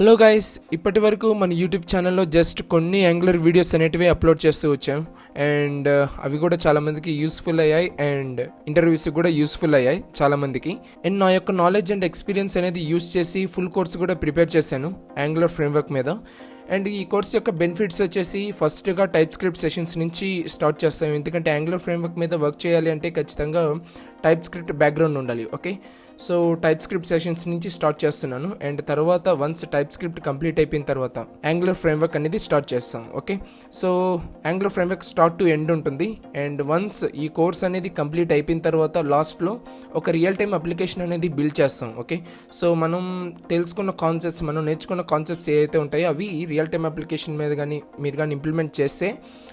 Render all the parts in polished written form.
Hello guys, ఇప్పటి వరకు మన యూట్యూబ్ ఛానల్లో జస్ట్ కొన్ని యాంగులర్ వీడియోస్ అనేటివి అప్లోడ్ చేస్తూ వచ్చాం. అండ్ అవి కూడా చాలామందికి యూస్ఫుల్ అయ్యాయి అండ్ ఇంటర్వ్యూస్ కూడా యూస్ఫుల్ అయ్యాయి చాలామందికి. అండ్ నా యొక్క నాలెడ్జ్ అండ్ ఎక్స్పీరియన్స్ అనేది యూస్ చేసి ఫుల్ కోర్స్ కూడా ప్రిపేర్ చేశాను యాంగులర్ ఫ్రేమ్వర్క్ మీద. అండ్ ఈ కోర్స్ యొక్క బెనిఫిట్స్ వచ్చేసి ఫస్ట్గా టైప్ స్క్రిప్ట్ సెషన్స్ నుంచి స్టార్ట్ చేస్తాం. ఎందుకంటే యాంగులర్ ఫ్రేమ్వర్క్ మీద వర్క్ చేయాలి అంటే ఖచ్చితంగా టైప్ స్క్రిప్ట్ బ్యాక్గ్రౌండ్ ఉండాలి. Okay, so type script sessions నుంచి స్టార్ట్ చేస్తున్నాను. అండ్ తర్వాత వన్స్ టైప్ స్క్రిప్ట్ కంప్లీట్ అయిపోయిన తర్వాత యాంగులర్ ఫ్రేమ్వర్క్ అనేది స్టార్ట్ చేస్తాం. Okay, so angular framework start to end ఉంటుంది. అండ్ వన్స్ ఈ కోర్స్ అనేది కంప్లీట్ అయిపోయిన తర్వాత లాస్ట్లో ఒక రియల్ టైమ్ అప్లికేషన్ అనేది బిల్డ్ చేస్తాం. ఓకే, సో మనం తెలుసుకున్న కాన్సెప్ట్స్, మనం నేర్చుకున్న కాన్సెప్ట్స్ ఏవైతే ఉంటాయో అవి రియల్ టైమ్ అప్లికేషన్ మీద కానీ మీరు కానీ ఇంప్లిమెంట్ చేస్తే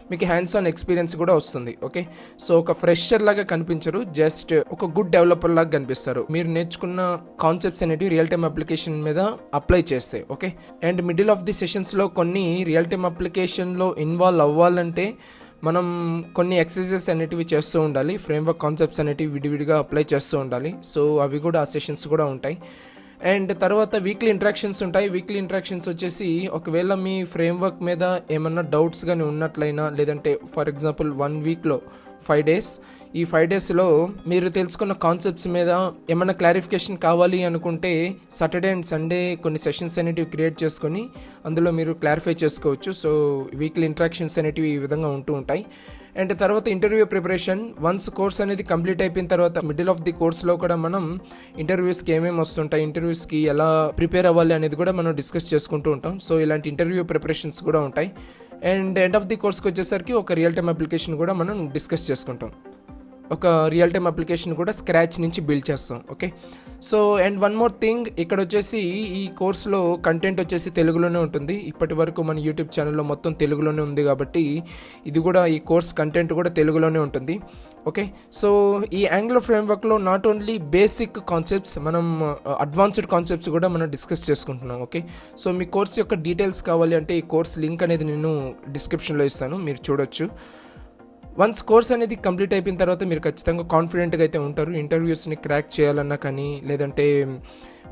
మీకు హ్యాండ్స్ ఆన్ ఎక్స్పీరియన్స్ కూడా వస్తుంది. ఓకే, సో ఒక ఫ్రెషర్ లాగా కనిపించరు, జస్ట్ ఒక గుడ్ డెవలపర్ లాగా కనిపిస్తారు మీరు నేర్చుకున్న కాన్సెప్ట్స్ అనేవి రియల్ టైమ్ అప్లికేషన్ మీద అప్లై చేస్తే. Okay, and middle of the సెషన్స్లో కొన్ని రియల్ టైమ్ అప్లికేషన్లో ఇన్వాల్వ్ అవ్వాలంటే మనం కొన్ని ఎక్సర్సైజెస్ అనేటివి చేస్తూ ఉండాలి. ఫ్రేమ్వర్క్ కాన్సెప్ట్స్ అనేటివి విడివిడిగా అప్లై చేస్తూ ఉండాలి. సో అవి కూడా ఆ సెషన్స్ కూడా ఉంటాయి. అండ్ తర్వాత వీక్లీ ఇంటరాక్షన్స్ ఉంటాయి. వీక్లీ ఇంటరాక్షన్స్ వచ్చేసి ఒకవేళ మీ ఫ్రేమ్వర్క్ మీద ఏమన్నా డౌట్స్ కానీ ఉన్నట్లయినా, లేదంటే ఫర్ ఎగ్జాంపుల్ 1 వీక్లో 5 డేస్, ఈ 5 డేస్లో మీరు తెలుసుకున్న కాన్సెప్ట్స్ మీద ఏమైనా క్లారిఫికేషన్ కావాలి అనుకుంటే సాటర్డే అండ్ సండే కొన్ని సెషన్స్ అనేటివి క్రియేట్ చేసుకొని అందులో మీరు క్లారిఫై చేసుకోవచ్చు. సో వీక్లీ ఇంటరాక్షన్స్ అనేటివి ఈ విధంగా ఉంటూ ఉంటాయి. అండ్ తర్వాత ఇంటర్వ్యూ ప్రిపరేషన్. వన్స్ కోర్స్ అనేది కంప్లీట్ అయిపోయిన తర్వాత మిడిల్ ఆఫ్ ది కోర్స్లో కూడా మనం ఇంటర్వ్యూస్కి ఏమేమి వస్తుంటాయి, ఇంటర్వ్యూస్కి ఎలా ప్రిపేర్ అవ్వాలి అనేది కూడా మనం డిస్కస్ చేసుకుంటూ ఉంటాం. సో ఇలాంటి ఇంటర్వ్యూ ప్రిపరేషన్స్ కూడా ఉంటాయి. అండ్ ఎండ్ ఆఫ్ ది కోర్స్కి వచ్చేసరికి ఒక రియల్ టైమ్ అప్లికేషన్ కూడా మనం డిస్కస్ చేసుకుంటాం. ఒక రియల్ టైమ్ అప్లికేషన్ కూడా స్క్రాచ్ నుంచి బిల్డ్ చేస్తాం. Okay, so and one more thing, ఇక్కడ వచ్చేసి ఈ కోర్సులో కంటెంట్ వచ్చేసి తెలుగులోనే ఉంటుంది. ఇప్పటి వరకు మన యూట్యూబ్ ఛానల్లో మొత్తం తెలుగులోనే ఉంది కాబట్టి ఇది కూడా, ఈ కోర్స్ కంటెంట్ కూడా తెలుగులోనే ఉంటుంది. ఓకే, సో ఈ యాంగులర్ ఫ్రేమ్వర్క్లో నాట్ ఓన్లీ బేసిక్ కాన్సెప్ట్స్, మనం అడ్వాన్స్డ్ కాన్సెప్ట్స్ కూడా మనం డిస్కస్ చేసుకుంటున్నాం. ఓకే, సో మీ కోర్స్ యొక్క డీటెయిల్స్ కావాలి అంటే ఈ కోర్స్ లింక్ అనేది నేను డిస్క్రిప్షన్లో ఇస్తాను, మీరు చూడొచ్చు. వన్స్ కోర్స్ అనేది కంప్లీట్ అయిపోయిన తర్వాత మీరు ఖచ్చితంగా కాన్ఫిడెంట్గా అయితే ఉంటారు. ఇంటర్వ్యూస్ని క్రాక్ చేయాలన్నా కానీ, లేదంటే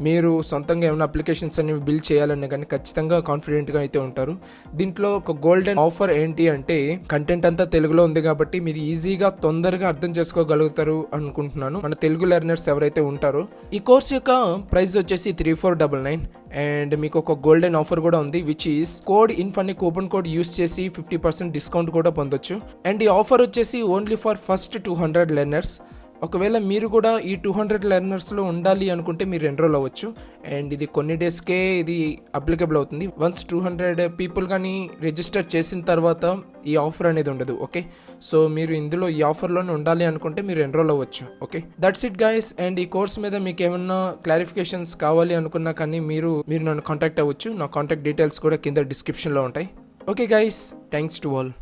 మీరు సొంతంగా ఏమైనా అప్లికేషన్స్ అనేవి బిల్డ్ చేయాలన్నా కానీ ఖచ్చితంగా కాన్ఫిడెంట్గా అయితే ఉంటారు. దీంట్లో ఒక గోల్డెన్ ఆఫర్ ఏంటి అంటే కంటెంట్ అంతా తెలుగులో ఉంది కాబట్టి మీరు ఈజీగా తొందరగా అర్థం చేసుకోగలుగుతారు అనుకుంటున్నాను, మన తెలుగు లెర్నర్స్ ఎవరైతే ఉంటారో. ఈ కోర్స్ యొక్క ప్రైస్ వచ్చేసి 3499. అండ్ మీకు ఒక గోల్డెన్ ఆఫర్ కూడా ఉంది, విచ్ ఈస్ కోడ్ ఇన్ఫ్ అనే కూపన్ కోడ్ యూస్ చేసి 50% డిస్కౌంట్ కూడా పొందొచ్చు. అండ్ ఈ ఆఫర్ వచ్చేసి ఓన్లీ ఫర్ ఫస్ట్ 200 లెర్నర్స్. ఒకవేళ మీరు కూడా ఈ 200 లెర్నర్స్లో ఉండాలి అనుకుంటే మీరు ఎన్రోల్ అవ్వచ్చు. అండ్ ఇది కొన్ని డేస్కే ఇది అప్లికబుల్ అవుతుంది. వన్స్ 200 పీపుల్ కానీ రిజిస్టర్ చేసిన తర్వాత ఈ ఆఫర్ అనేది ఉండదు. ఓకే, సో మీరు ఇందులో ఈ ఆఫర్లోనే ఉండాలి అనుకుంటే మీరు ఎన్రోల్ అవ్వచ్చు. Okay, that's it guys. And ఈ కోర్స్ మీద మీకు ఏమన్నా క్లారిఫికేషన్స్ కావాలి అనుకున్నా కానీ మీరు నన్ను కాంటాక్ట్ అవ్వచ్చు. నా కాంటాక్ట్ డీటెయిల్స్ కూడా కింద డిస్క్రిప్షన్లో ఉంటాయి. Okay guys, thanks to all.